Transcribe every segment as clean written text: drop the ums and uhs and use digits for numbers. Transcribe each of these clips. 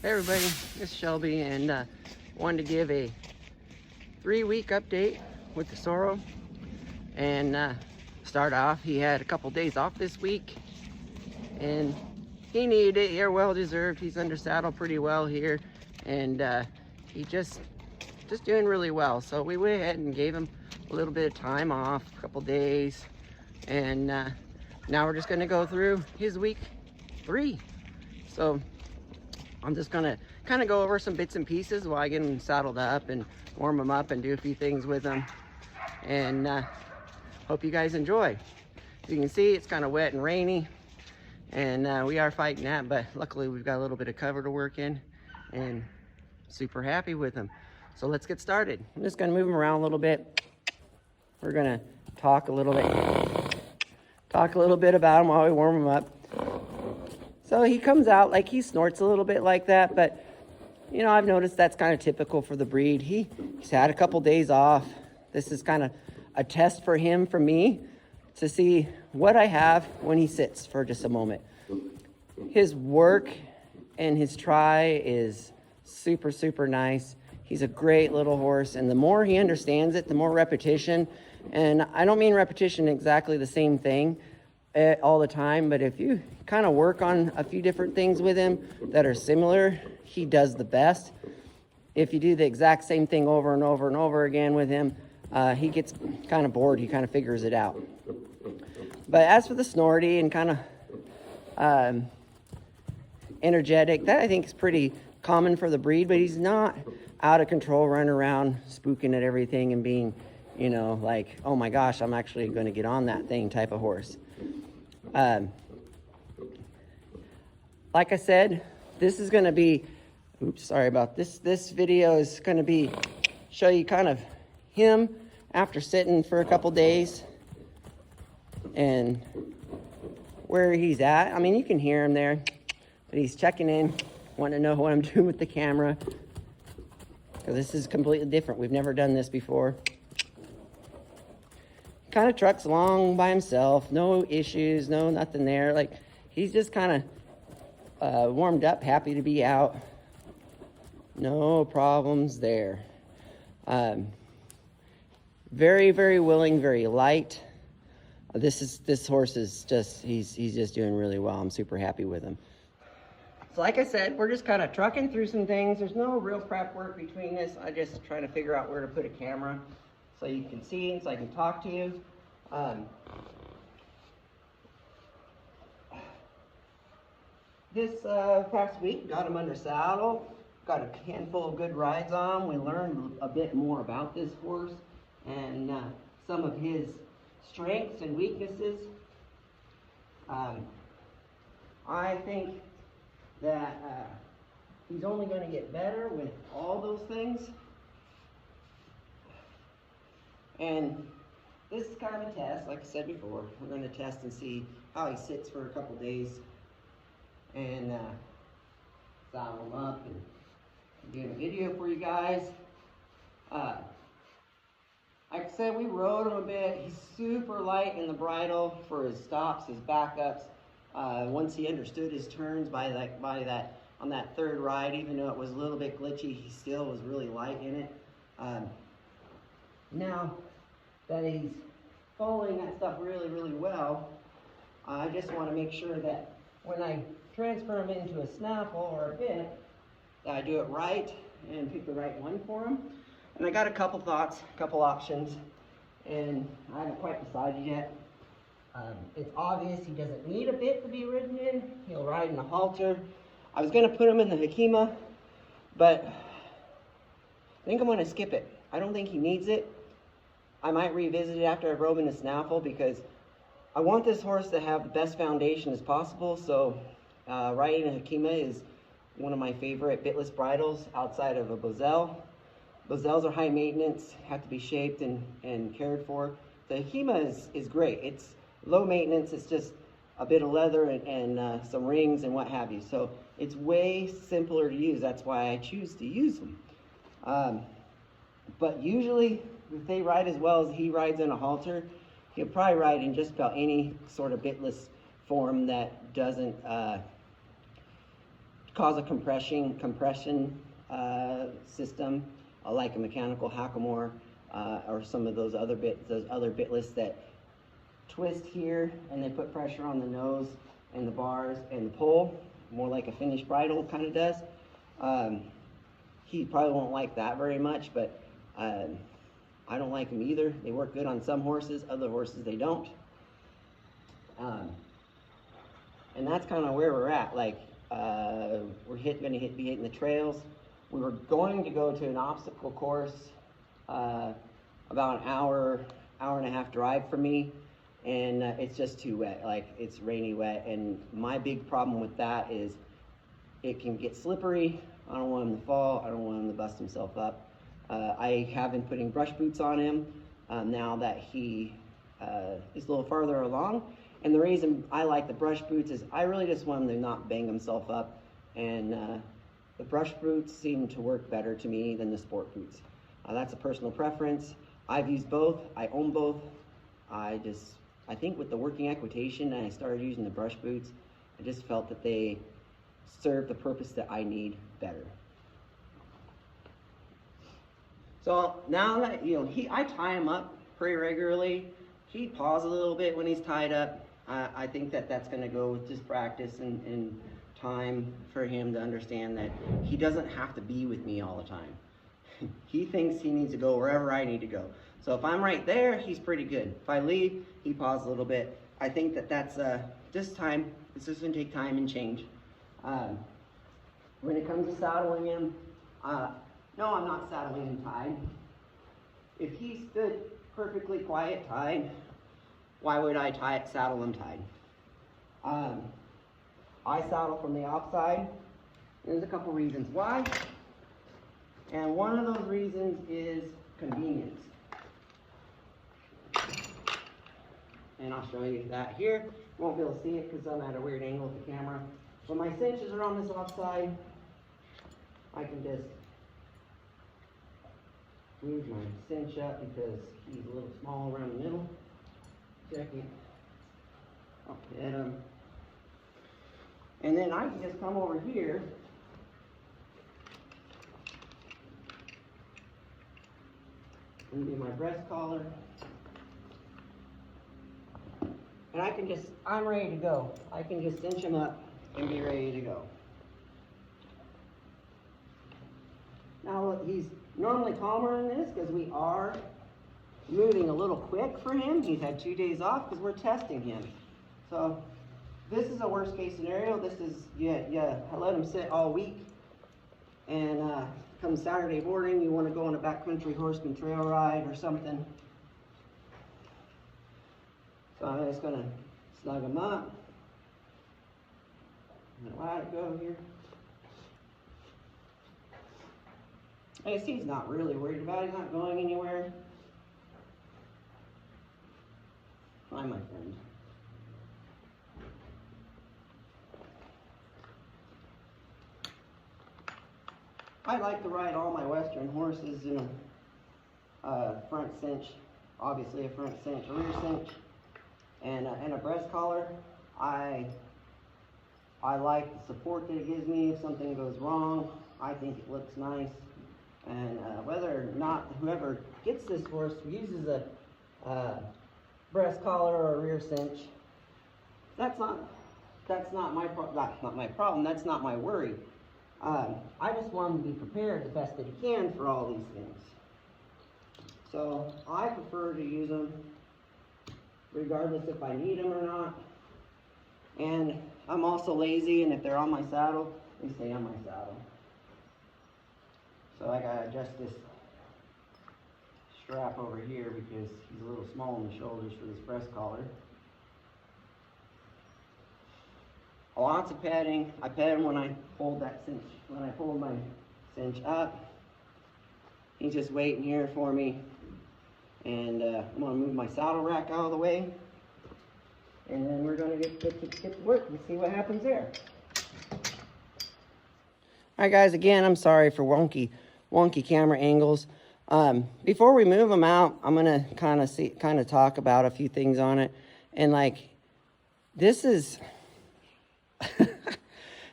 Hey everybody, it's Shelby, and wanted to give a 3-week update with Tesoro. And start off, he had a couple days off this week, and he needed it. You're well deserved. He's under saddle pretty well here, and he just doing really well. So we went ahead and gave him a little bit of time off, a couple days, and now we're just going to go through his week 3. So I'm just gonna kind of go over some bits and pieces while I get him saddled up and warm him up and do a few things with him, and hope you guys enjoy. As you can see, it's kind of wet and rainy, and we are fighting that, but luckily we've got a little bit of cover to work in, and super happy with him. So let's get started. I'm just gonna move him around a little bit. We're gonna talk a little bit about him while we warm him up. So he comes out like he snorts a little bit like that, but you know, I've noticed that's kind of typical for the breed. He's had a couple days off. This is kind of a test for him, for me, to see what I have when he sits for just a moment. His work and his try is super, super nice. He's a great little horse, and the more he understands it, the more repetition. And I don't mean repetition exactly the same thing all the time, but if you kind of work on a few different things with him that are similar, he does the best. If you do the exact same thing over and over and over again with him, he gets kind of bored. He kind of figures it out. But as for the snorty and kind of energetic, that I think is pretty common for the breed, but he's not out of control, running around spooking at everything and being, you know, like, oh my gosh, I'm actually going to get on that thing type of horse. Like I said, this is going to be, sorry about this. This video is going to be, show you kind of him after sitting for a couple days and where he's at. I mean, you can hear him there, but he's checking in, wanting to know what I'm doing with the camera, because this is completely different. We've never done this before. Kind of trucks along by himself, no issues, no nothing there. Like, he's just kind of warmed up, happy to be out. No problems there. Very, very willing, very light. This horse is just, he's just doing really well. I'm super happy with him. So like I said, we're just kind of trucking through some things. There's no real prep work between this. I just trying to figure out where to put a camera so you can see and so I can talk to you. This past week, got him under saddle, got a handful of good rides on. We learned a bit more about this horse and some of his strengths and weaknesses. I think that he's only going to get better with all those things. And this is kind of a test, like I said before. We're going to test and see how he sits for a couple days, and saddle him up and do a video for you guys. Like I said, we rode him a bit. He's super light in the bridle for his stops, his backups. Once he understood his turns on that third ride, even though it was a little bit glitchy, he still was really light in it. Now that he's following that stuff really, really well, I just want to make sure that when I transfer him into a snaffle or a bit, that I do it right and pick the right one for him. And I got a couple thoughts, a couple options, and I haven't quite decided yet. It's obvious he doesn't need a bit to be ridden in. He'll ride in a halter. I was going to put him in the Hakima, but I think I'm going to skip it. I don't think he needs it. I might revisit it after I've rode in a snaffle, because I want this horse to have the best foundation as possible. So riding a Hakima is one of my favorite bitless bridles outside of a Bozell. Bozels are high maintenance, have to be shaped and cared for. The Hakima is great. It's low maintenance. It's just a bit of leather and some rings and what have you. So it's way simpler to use. That's why I choose to use them. But usually, if they ride as well as he rides in a halter, he'll probably ride in just about any sort of bitless form that doesn't cause a compression system, like a mechanical hackamore, or some of those other bitless that twist here and they put pressure on the nose and the bars and the pole, more like a finished bridle kind of does. He probably won't like that very much, but I don't like them either. They work good on some horses, other horses they don't. And that's kind of where we're at. Like, we're gonna be hitting the trails. We were going to go to an obstacle course about an hour and a half drive from me, and it's just too wet. Like, it's rainy wet, and my big problem with that is it can get slippery. I don't want him to fall. I don't want him to bust himself up. I have been putting brush boots on him now that he is a little farther along. And the reason I like the brush boots is I really just want him to not bang himself up. And the brush boots seem to work better to me than the sport boots. That's a personal preference. I've used both. I own both. I think with the working equitation and I started using the brush boots, I just felt that they serve the purpose that I need better. So now that, I tie him up pretty regularly. He paws a little bit when he's tied up. I think that that's going to go with just practice and time for him to understand that he doesn't have to be with me all the time. He thinks he needs to go wherever I need to go. So if I'm right there, he's pretty good. If I leave, he paws a little bit. I think that that's just time. It's just going to take time and change. When it comes to saddling him, no, I'm not saddling him tied. If he stood perfectly quiet tied, why would I saddle him tied? I saddle from the outside. There's a couple reasons why. And one of those reasons is convenience. And I'll show you that here. You won't be able to see it because I'm at a weird angle with the camera. When my cinches are on this offside, I can just move my cinch up because he's a little small around the middle. Check it. I'll hit him. And then I can just come over here and do my breast collar. And I'm ready to go. I can just cinch him up and be ready to go. Now look, he's normally calmer in this because we are moving a little quick for him. He's had 2 days off because we're testing him. So this is a worst case scenario. This is, I let him sit all week. And come Saturday morning, you want to go on a backcountry horseman trail ride or something. So I'm just going to snug him up. I'm going to let it go here. I see he's not really worried about it. He's not going anywhere. Hi, my friend. I like to ride all my Western horses in a front cinch, obviously a front cinch, a rear cinch, and a breast collar. I like the support that it gives me if something goes wrong. I think it looks nice. And whether or not whoever gets this horse uses a breast collar or a rear cinch, that's not my problem. That's not my worry. I just want him to be prepared the best that he can for all these things. So I prefer to use them regardless if I need them or not. And I'm also lazy, and if they're on my saddle, they stay on my saddle. So I gotta adjust this strap over here because he's a little small on the shoulders for this breast collar. Lots of petting. I pet him when I hold that cinch, when I pull my cinch up. He's just waiting here for me. And I'm gonna move my saddle rack out of the way. And then we're gonna get to work and see what happens there. All right, guys, again, I'm sorry for wonky camera angles. Before we move them out, I'm gonna kind of talk about a few things on it. And like, this is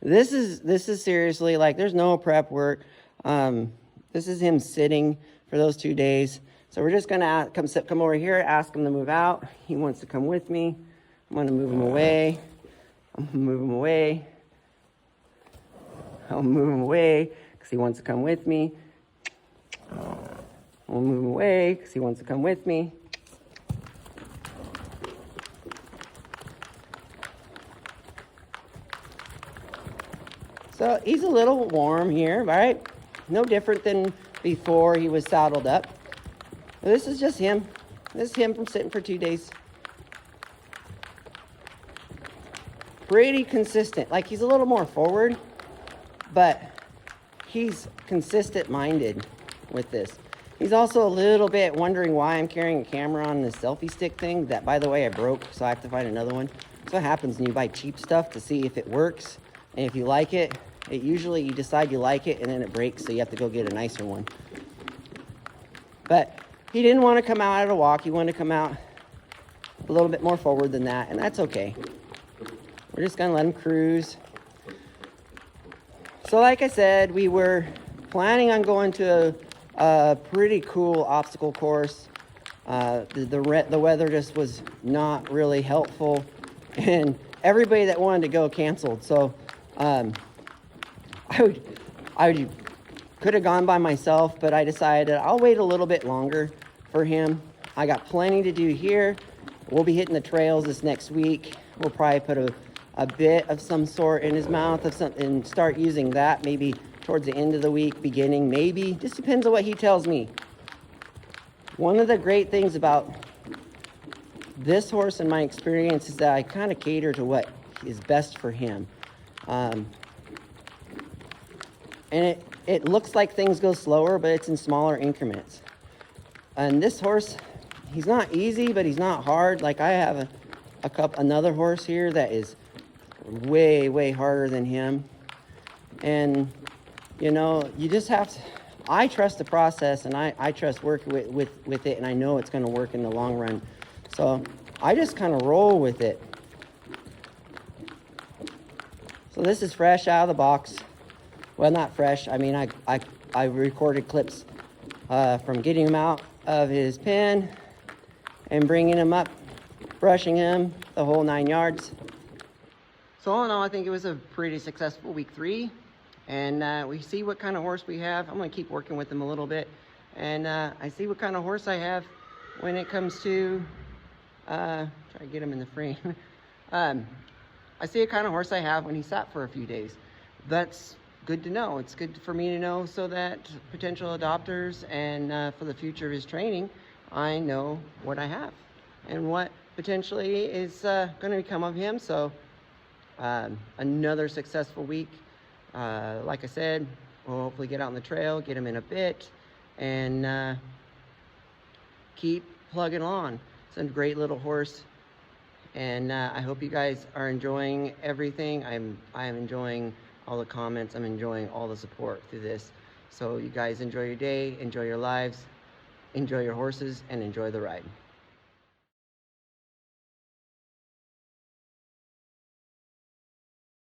This is seriously, like, there's no prep work. This is him sitting for those 2 days. So we're just gonna come over here, ask him to move out. He wants to come with me. I'm gonna move him away. I'm gonna move him away. I'll move him away because he wants to come with me. I'll move him away because he wants to come with me. So he's a little warm here, right? No different than before he was saddled up. This is just him. This is him from sitting for 2 days. Pretty consistent. Like, he's a little more forward, but he's consistent minded with this. He's also a little bit wondering why I'm carrying a camera on this selfie stick thing that, by the way, I broke, so I have to find another one. That's what happens when you buy cheap stuff to see if it works. And if you like it, usually you decide you like it and then it breaks, so you have to go get a nicer one. But he didn't want to come out at a walk. He wanted to come out a little bit more forward than that, and that's okay. We're just going to let him cruise. So like I said, we were planning on going to a pretty cool obstacle course. The weather just was not really helpful, and everybody that wanted to go canceled. So I could have gone by myself, but I decided I'll wait a little bit longer for him. I got plenty to do here. We'll be hitting the trails this next week. We'll probably put a bit of some sort in his mouth of something and start using that maybe towards the end of the week, beginning maybe. Just depends on what he tells me. One of the great things about this horse in my experience is that I kind of cater to what is best for him. And it looks like things go slower, but it's in smaller increments. And this horse, he's not easy, but he's not hard. Like, I have another horse here that is way harder than him. And, you know, you just have to, I trust the process, and I trust working with it, and I know it's going to work in the long run. So I just kind of roll with it. So this is fresh out of the box. Well, not fresh. I mean, I recorded clips from getting him out of his pen and bringing him up, brushing him, the whole 9 yards. So all in all, I think it was a pretty successful week 3. And we see what kind of horse we have. I'm going to keep working with him a little bit. And I see what kind of horse I have when it comes to, try to get him in the frame. I see what kind of horse I have when he sat for a few days. That's good to know. It's good for me to know so that potential adopters and for the future of his training, I know what I have and what potentially is going to become of him. So another successful week. Like I said, we'll hopefully get out on the trail, get him in a bit, and keep plugging on. It's a great little horse, and I hope you guys are enjoying everything. I am enjoying all the comments. I'm enjoying all the support through this. So you guys enjoy your day, enjoy your lives, enjoy your horses, and enjoy the ride.